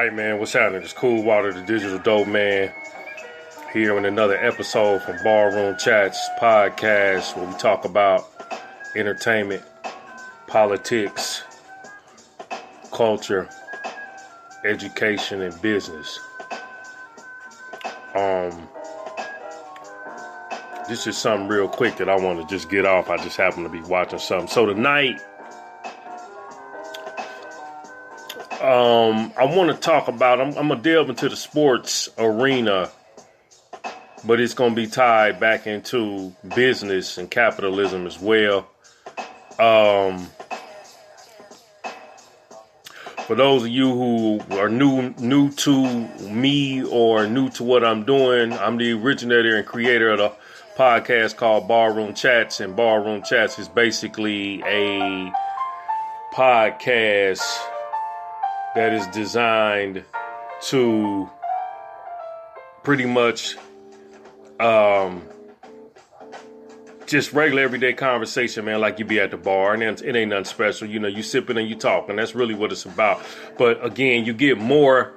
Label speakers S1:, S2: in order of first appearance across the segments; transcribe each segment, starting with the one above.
S1: Hey man, what's happening? It's Cool Water, the Digital Dope Man, here in another episode from Barroom Chats podcast, where we talk about entertainment, politics, culture, education, and business. This is something real quick that I want to just get off. I just happen to be watching something. So tonight, I want to talk about, I'm going to delve into the sports arena, but it's going to be tied back into business and capitalism as well. For those of you who are new to me or new to what I'm doing, I'm the originator and creator of the podcast called Barroom Chats, and Barroom Chats is basically a podcast that is designed to pretty much just regular everyday conversation, man, like you be at the bar, and it ain't nothing special. You know, you sipping and you talking. That's really what it's about. But again, you get more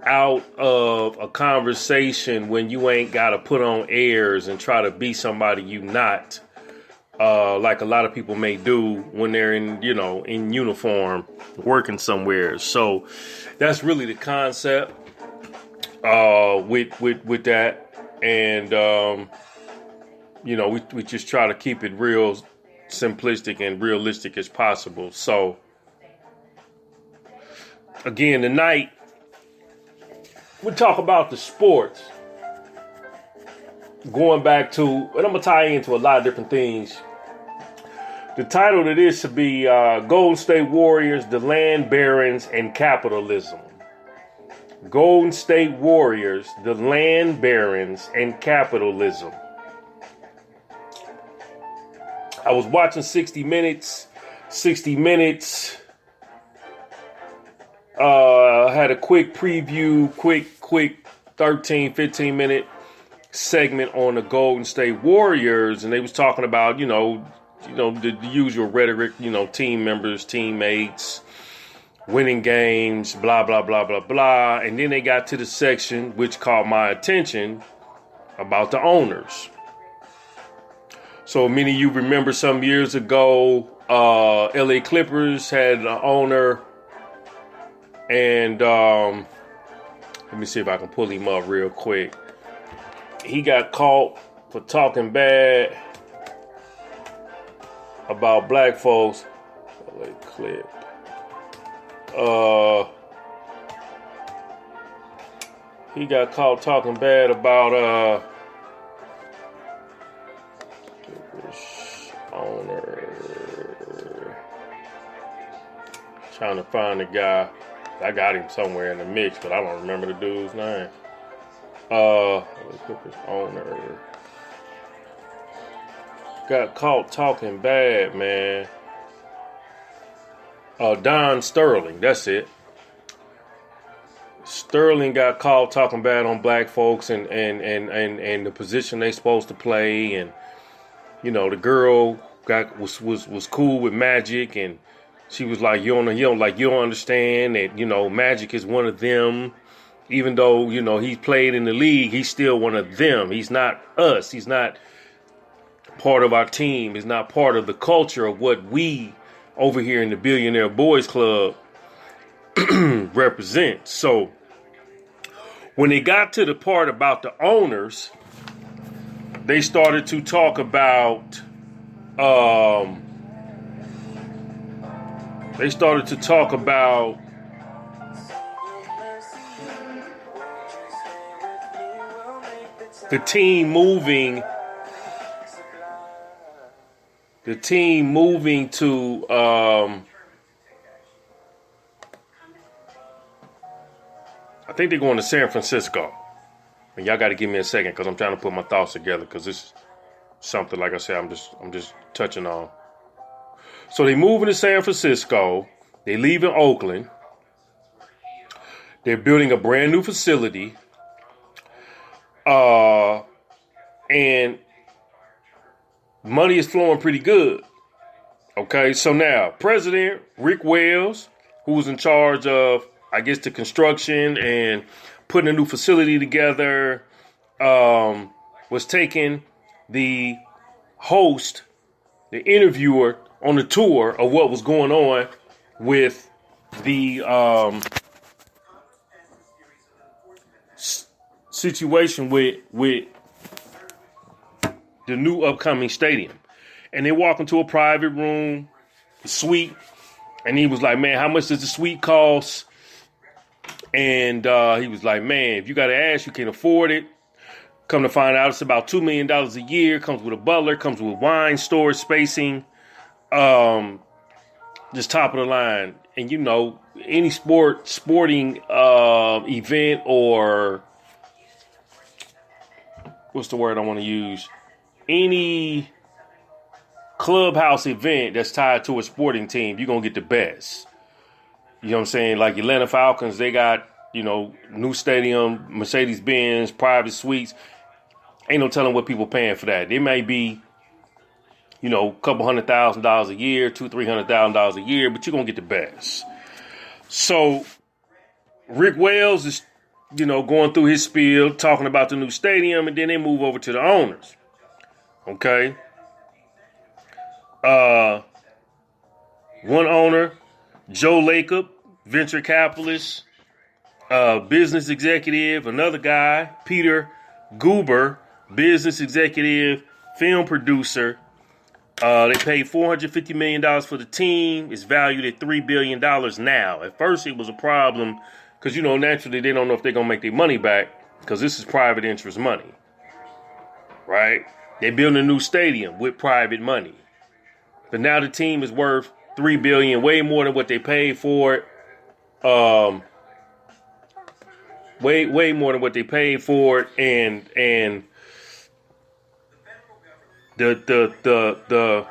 S1: out of a conversation when you ain't got to put on airs and try to be somebody you not. Like a lot of people may do when they're in uniform working somewhere. So that's really the concept with that. And, we just try to keep it real simplistic and realistic as possible. So again, tonight we talk about the sports. Going back to, and I'm going to tie into a lot of different things. The title to this should be Golden State Warriors, the Land Barons, and Capitalism. Golden State Warriors, the Land Barons, and Capitalism. I was watching 60 Minutes. 60 Minutes had a quick preview, quick 13, 15 minute segment on the Golden State Warriors, and they was talking about, the usual rhetoric, team members, teammates, winning games, blah, blah, blah, blah, blah. And then they got to the section which caught my attention about the owners. So many of you remember some years ago, LA Clippers had an owner, and let me see if I can pull him up real quick. He got caught for talking bad about black folks. LA Clip. He got caught talking bad about owner. Trying to find the guy. I got him somewhere in the mix, but I don't remember the dude's name. Owner got caught talking bad, man. Don Sterling, that's it. Sterling got caught talking bad on black folks and the position they supposed to play, and the girl was cool with Magic, and she was like, you don't understand that Magic is one of them. Even though he's played in the league, he's still one of them. He's not us. He's not part of our team. He's not part of the culture of what we over here in the Billionaire Boys Club represent. So when they got to the part about the owners, they started to talk about the team moving to I think they're going to San Francisco. And y'all got to give me a second because I'm trying to put my thoughts together, because this is something, like I said, I'm just touching on. So they moving to San Francisco. They leaving Oakland. They're building a brand new facility. And money is flowing pretty good. Okay, so now President Rick Wells, who was in charge of I guess, the construction and putting a new facility together, was taking the host, the interviewer, on the tour of what was going on with the situation with the new upcoming stadium. And they walk into a private room, a suite, and he was like, man, how much does the suite cost? And he was like, man, if you got to ask, you can afford it. Come to find out, it's about $2 million a year. Comes with a butler, comes with wine storage spacing, just top of the line. And, you know, any sporting event, or what's the word I want to use? Any clubhouse event that's tied to a sporting team, you're going to get the best. You know what I'm saying? Like Atlanta Falcons, they got, you know, new stadium, Mercedes-Benz, private suites. Ain't no telling what people paying for that. It may be, you know, a couple $100,000 a year, $200,000-$300,000 a year, but you're going to get the best. So Rick Wells is, you know, going through his spiel, talking about the new stadium, and then they move over to the owners. Okay? One owner, Joe Lacob, venture capitalist, business executive. Another guy, Peter Guber, business executive, film producer. They paid $450 million for the team. It's valued at $3 billion now. At first, it was a problem because, you know, naturally, they don't know if they're going to make their money back because this is private interest money, right? They're building a new stadium with private money. But now the team is worth $3 billion, way more than what they paid for it. Way more than what they paid for it, and the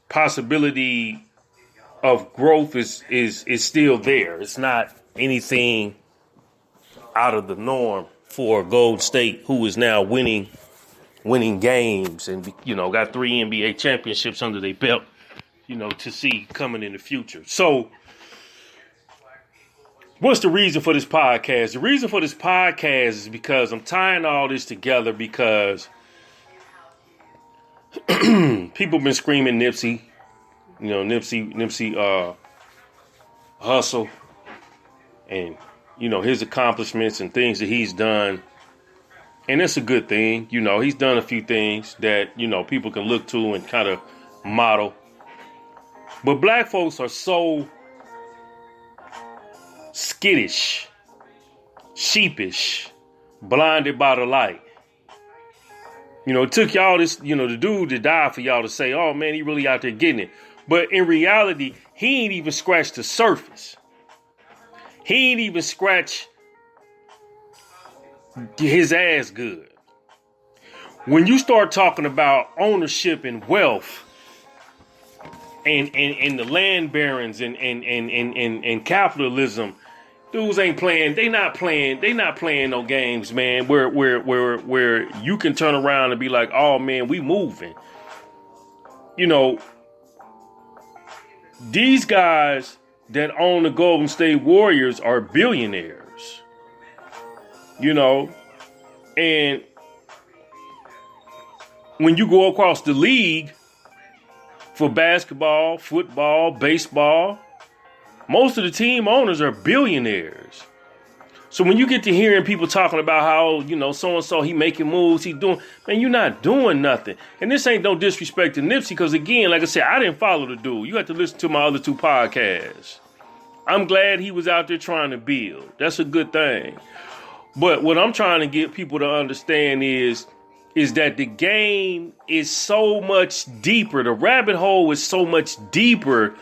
S1: possibility of growth is still there. It's not anything out of the norm for Golden State, who is now winning games and, you know, got 3 NBA championships under their belt, you know, to see coming in the future. So what's the reason for this podcast? The reason for this podcast is because I'm tying all this together because people been screaming Nipsey, you know, Nipsey Hussle, and, you know, his accomplishments and things that he's done. And that's a good thing. You know, he's done a few things that, you know, people can look to and kind of model. But black folks are so skittish, sheepish, blinded by the light. You know, it took y'all this, you know, the dude to die for y'all to say, oh, man, he really out there getting it. But in reality, he ain't even scratched the surface. He ain't even scratched his ass good. When you start talking about ownership and wealth and the land barons and capitalism, dudes ain't playing. They not playing no games, man. Where you can turn around and be like, oh man, we moving. You know, these guys that own the Golden State Warriors are billionaires. You know, and when you go across the league for basketball, football, baseball, most of the team owners are billionaires. So when you get to hearing people talking about how, you know, so-and-so, he making moves, he doing, man, you're not doing nothing. And this ain't no disrespect to Nipsey, because again, like I said, I didn't follow the dude. You have to listen to my other 2 podcasts. I'm glad he was out there trying to build. That's a good thing. But what I'm trying to get people to understand is that the game is so much deeper. The rabbit hole is so much deeper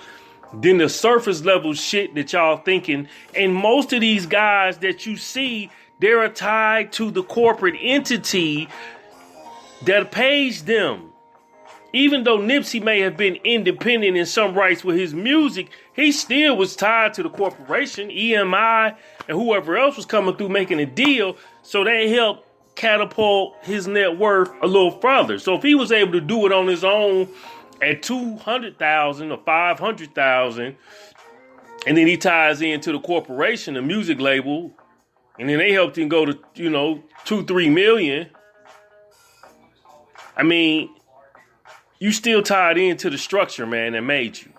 S1: than the surface level shit that y'all thinking. And most of these guys that you see, they're tied to the corporate entity that pays them. Even though Nipsey may have been independent in some rights with his music, he still was tied to the corporation, EMI, and whoever else was coming through making a deal. So they helped catapult his net worth a little further. So if he was able to do it on his own at $200,000 or $500,000, And then he ties into the corporation, the music label, and then they helped him go to, 2-3 million. I mean, you still tied into the structure, man, that made you.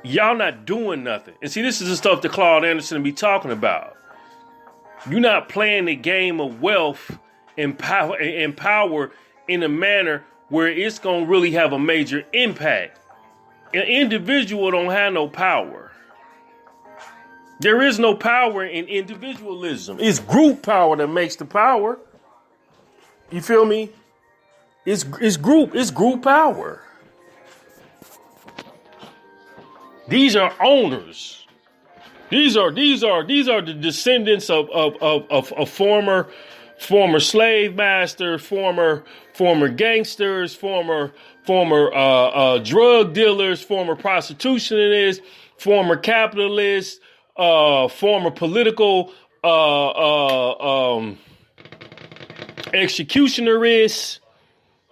S1: Y'all not doing nothing. And see, this is the stuff that Claude Anderson be talking about. You're not playing the game of wealth and power in a manner where it's going to really have a major impact. An individual don't have no power. There is no power in individualism. It's group power that makes the power. You feel me? It's group power. These are owners. These are the descendants of former slave masters, former gangsters, former drug dealers, former prostitutionists, former capitalists, former political executionerists.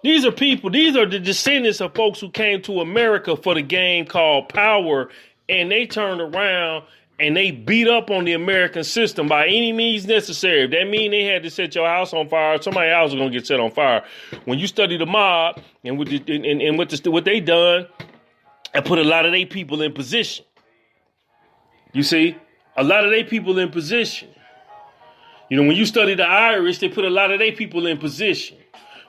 S1: These are people, these are the descendants of folks who came to America for the game called power, and they turned around and they beat up on the American system by any means necessary. If that mean they had to set your house on fire, somebody else is going to get set on fire. When you study the mob and what they done, and put a lot of their people in position. You see, a lot of their people in position. When you study the Irish, they put a lot of their people in position.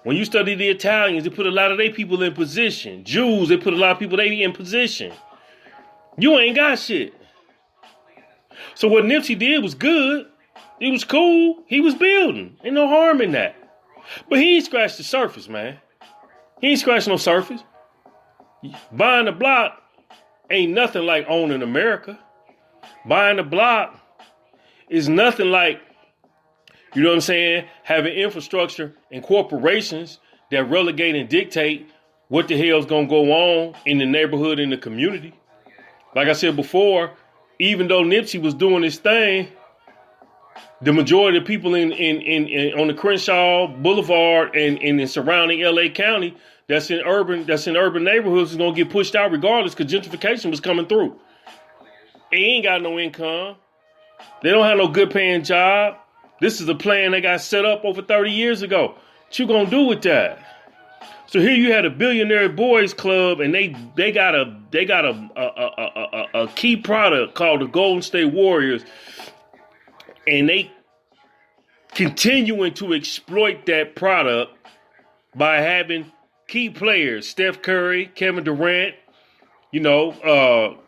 S1: When you study the Italians, they put a lot of their people in position. Jews, they put a lot of people in position. You ain't got shit. So what Nipsey did was good. It was cool. He was building. Ain't no harm in that. But he ain't scratched the surface, man. He ain't scratched no surface. Buying the block ain't nothing like owning America. Buying the block is nothing like, you know what I'm saying, having infrastructure and corporations that relegate and dictate what the hell's going to go on in the neighborhood, in the community. Like I said before, even though Nipsey was doing his thing, the majority of people in on the Crenshaw Boulevard and in the surrounding LA County that's in urban neighborhoods is going to get pushed out regardless because gentrification was coming through. They ain't got no income. They don't have no good paying job. This is a plan they got set up over 30 years ago. What you gonna do with that? So here you had a billionaire boys club, and they got a key product called the Golden State Warriors, and they continuing to exploit that product by having key players: Steph Curry, Kevin Durant,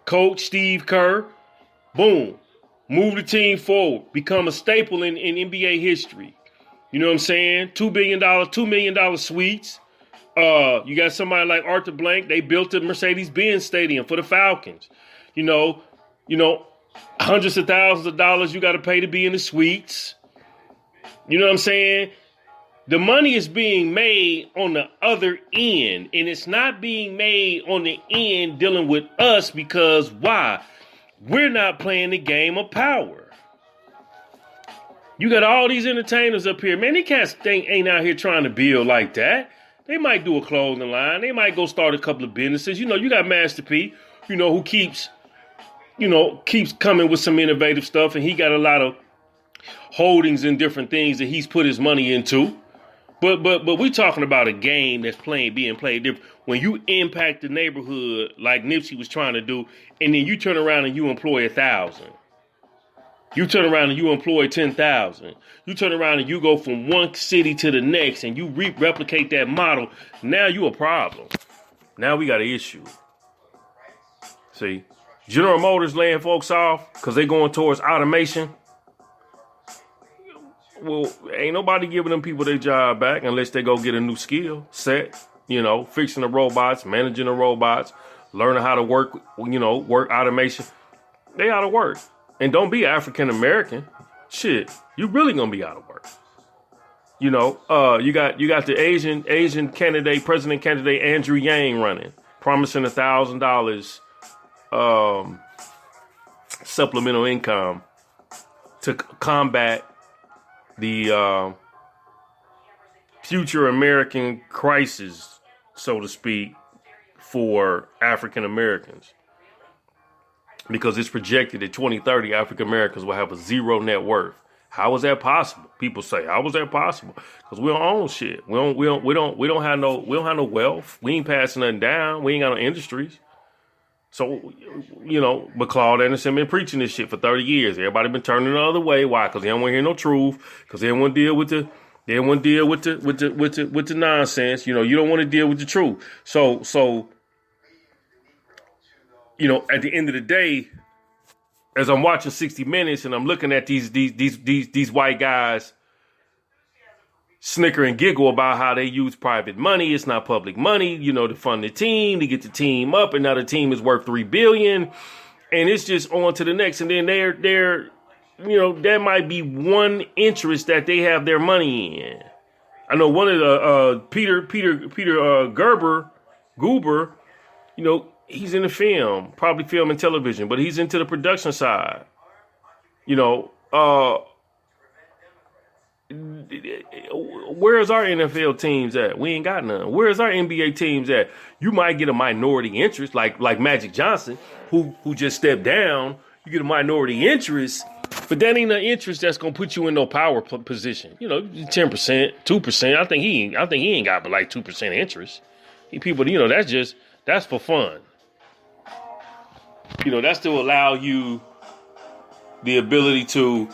S1: Coach Steve Kerr. Boom. Move the team forward. Become a staple in NBA history. You know what I'm saying? $2 million suites. You got somebody like Arthur Blank. They built the Mercedes-Benz Stadium for the Falcons. Hundreds of thousands of dollars you got to pay to be in the suites. You know what I'm saying? The money is being made on the other end, and it's not being made on the end dealing with us because why? We're not playing the game of power. You got all these entertainers up here. Man, they ain't out here trying to build like that. They might do a clothing line. They might go start a couple of businesses. You got Master P, who keeps coming with some innovative stuff. And he got a lot of holdings in different things that he's put his money into. But we talking about a game that's being played different. When you impact the neighborhood like Nipsey was trying to do, and then you turn around and you employ 1,000. You turn around and you employ 10,000. You turn around and you go from one city to the next and you replicate that model. Now you a problem. Now we got an issue. See, General Motors laying folks off because they going towards automation. Well, ain't nobody giving them people their job back unless they go get a new skill set, fixing the robots, managing the robots, learning how to work, work automation. They out of work. And don't be African American. Shit, you really gonna be out of work. You got the Asian candidate, president candidate Andrew Yang running, promising $1,000 supplemental income to combat the future American crisis, so to speak, for African Americans. Because it's projected that 2030 African Americans will have a zero net worth. How is that possible? People say, how is that possible? Because we don't own shit. We don't have no wealth. We ain't passing nothing down. We ain't got no industries. So, but Claude Anderson been preaching this shit for 30 years. Everybody been turning the other way. Why? Because they don't want to hear no truth. Because they don't want to deal with the nonsense. You don't want to deal with the truth. So at the end of the day, as I'm watching 60 Minutes and I'm looking at these white guys snicker and giggle about how they use private money, it's not public money, to fund the team, to get the team up, and now the team is worth $3 billion, and it's just on to the next. And then they're there might be one interest that they have their money in. I know one of the Peter Goober, he's in the film, probably film and television, but he's into the production side. Where's our NFL teams at? We ain't got none. Where's our NBA teams at? You might get a minority interest, like Magic Johnson, who just stepped down. You get a minority interest, but that ain't an interest that's gonna put you in no power position. 10%, 2%. I think he ain't got but like 2% interest. People, that's for fun. That's to allow you the ability to,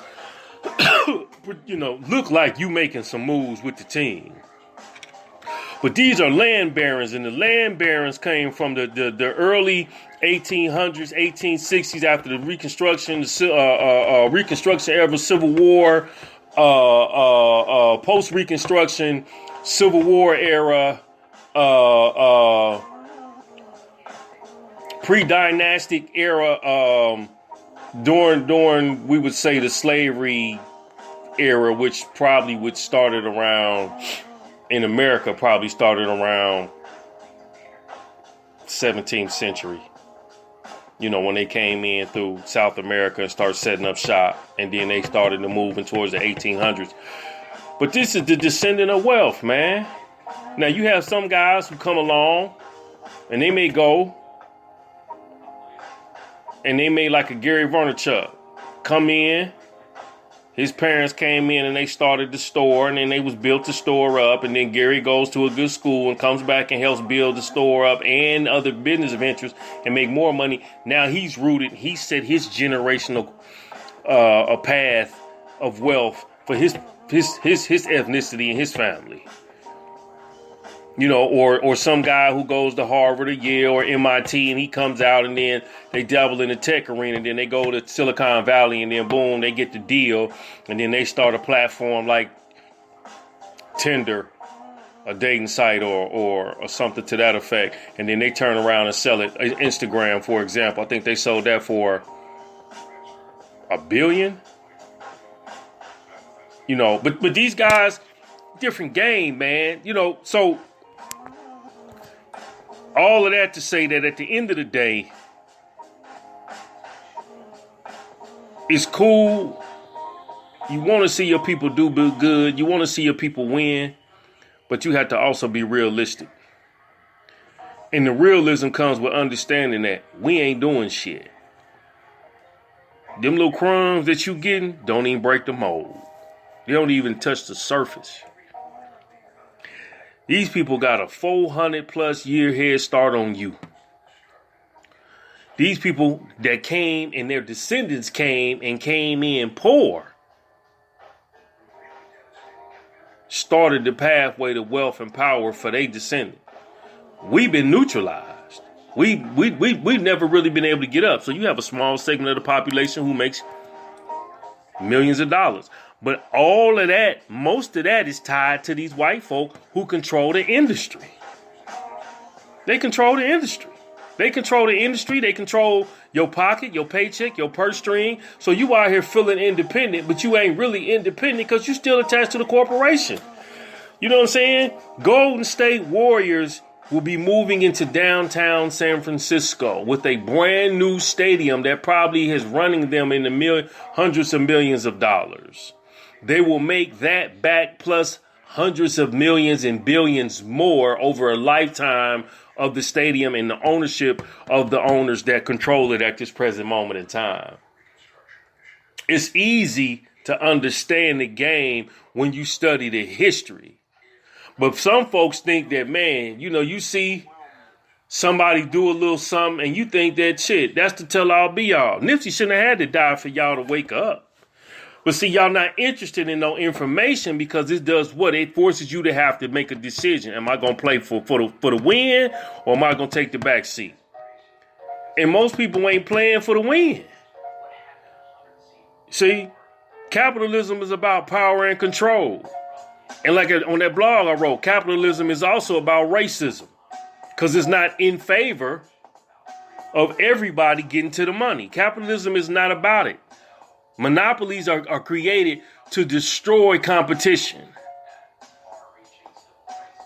S1: look like you making some moves with the team. But these are land barons, and the land barons came from the early 1800s, 1860s, after the Reconstruction, Reconstruction era, Civil War, post-Reconstruction, Civil War era, pre-dynastic era, during we would say the slavery era, which probably started around in America, probably started around 17th century. When they came in through South America and started setting up shop, and then they started to moving towards the 1800s. But this is the descendant of wealth, man. Now you have some guys who come along, and they may go, and they may, like a Gary Vaynerchuk, come in. His parents came in and they started the store, and then they was built the store up, and then Gary goes to a good school and comes back and helps build the store up and other business ventures and make more money. Now he's rooted. He set his generational a path of wealth for his ethnicity and his family. Or some guy who goes to Harvard or Yale or MIT, and he comes out and then they dabble in the tech arena, and then they go to Silicon Valley, and then boom, they get the deal, and then they start a platform like Tinder, a dating site or something to that effect, and then they turn around and sell it. Instagram, for example, I think they sold that for $1 billion. But these guys, different game, man. So all of that to say that at the end of the day, it's cool. You want to see your people do good. You want to see your people win. But you have to also be realistic. And the realism comes with understanding that we ain't doing shit. Them little crumbs that you getting don't even break the mold. They don't even touch the surface. These people got a 400+ year head start on you. These people that came and their descendants came in poor started the pathway to wealth and power for their descendants. We've been neutralized. We've never really been able to get up. So you have a small segment of the population who makes millions of dollars. But all of that, most of that is tied to these white folk who control the industry. They control the industry. They control the industry. They control your pocket, your paycheck, your purse string. So you out here feeling independent, but you ain't really independent because you still attached to the corporation. You know what I'm saying? Golden State Warriors will be moving into downtown San Francisco with a brand new stadium that probably is running them in the hundreds of millions of dollars. They will make that back plus hundreds of millions and billions more over a lifetime of the stadium and the ownership of the owners that control it at this present moment in time. It's easy to understand the game when you study the history. But some folks think that, man, you see somebody do a little something and you think that shit, that's the tell all be all. Nipsey shouldn't have had to die for y'all to wake up. But see, y'all not interested in no information because this does what? It forces you to have to make a decision. Am I going to play for the win or am I going to take the back seat? And most people ain't playing for the win. See, capitalism is about power and control. And like on that blog I wrote, capitalism is also about racism because it's not in favor of everybody getting to the money. Capitalism is not about it. Monopolies are created to destroy competition.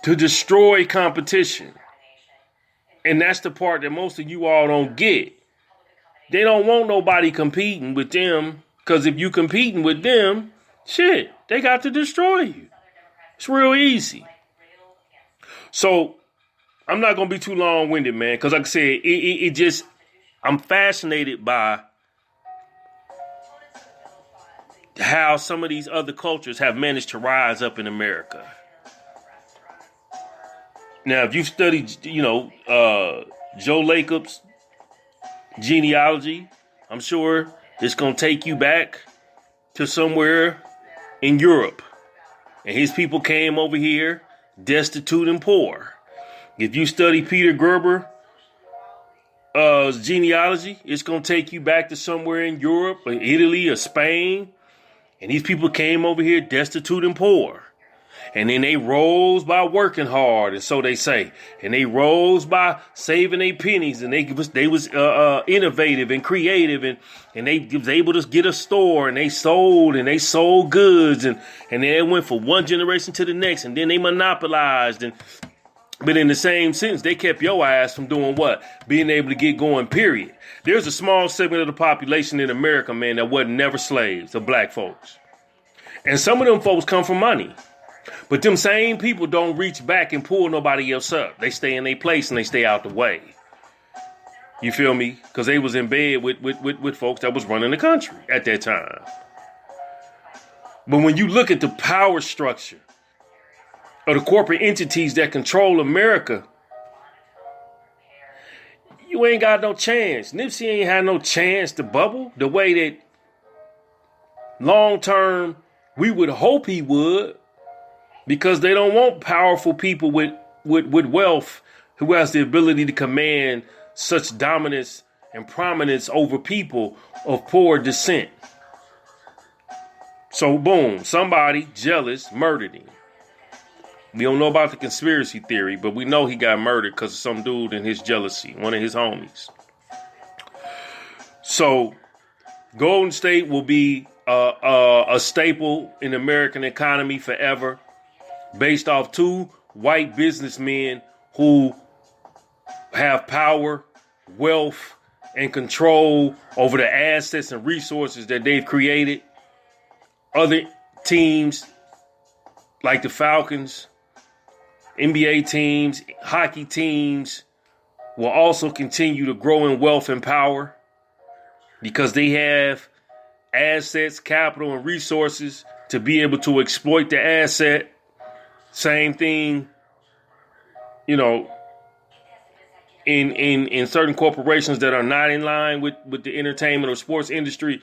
S1: To destroy competition. And that's the part that most of you all don't get. They don't want nobody competing with them because if you competing with them, shit, they got to destroy you. It's real easy. So I'm not going to be too long-winded, man, because like I said, I'm fascinated by how some of these other cultures have managed to rise up in America. Now, if you've studied, Joe Lacob's genealogy, I'm sure it's going to take you back to somewhere in Europe. And his people came over here destitute and poor. If you study Peter Gerber's genealogy, it's going to take you back to somewhere in Europe or Italy or Spain. And these people came over here destitute and poor. And then they rose by working hard, and so they say. And they rose by saving their pennies, and they was innovative and creative, and they was able to get a store, and they sold goods, and then it went from one generation to the next, and then they monopolized. But in the same sense, they kept your ass from doing what? Being able to get going, period. There's a small segment of the population in America, man, that wasn't never slaves, the black folks. And some of them folks come from money. But them same people don't reach back and pull nobody else up. They stay in their place and they stay out the way. You feel me? Because they was in bed with folks that was running the country at that time. But when you look at the power structure of the corporate entities that control America, you ain't got no chance. Nipsey ain't had no chance to bubble the way that long term we would hope he would, because they don't want powerful people with wealth who has the ability to command such dominance and prominence over people of poor descent. So boom, somebody jealous murdered him. We don't know about the conspiracy theory, but we know he got murdered because of some dude in his jealousy, one of his homies. So Golden State will be a staple in the American economy forever, based off two white businessmen who have power, wealth, and control over the assets and resources that they've created. Other teams like the Falcons, NBA teams, hockey teams will also continue to grow in wealth and power because they have assets, capital, and resources to be able to exploit the asset. Same thing, in certain corporations that are not in line with the entertainment or sports industry.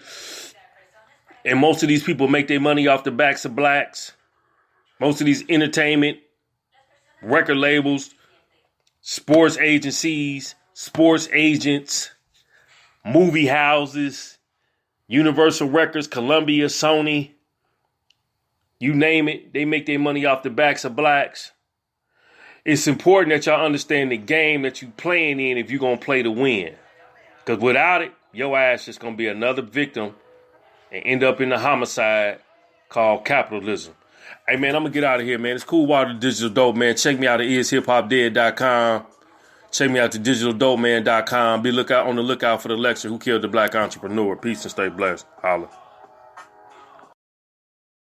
S1: And most of these people make their money off the backs of blacks. Most of these entertainment, record labels, sports agencies, sports agents, movie houses, Universal Records, Columbia, Sony, you name it, they make their money off the backs of blacks. It's important that y'all understand the game that you playing in if you're going to play to win. Because without it, your ass just going to be another victim and end up in the homicide called capitalism. Hey, man, I'm going to get out of here, man. It's Cool Water Digital Dope, man. Check me out at ishiphopdead.com. Check me out at digitaldopeman.com. Be on the lookout for the lecture, Who Killed the Black Entrepreneur. Peace and stay blessed. Holla.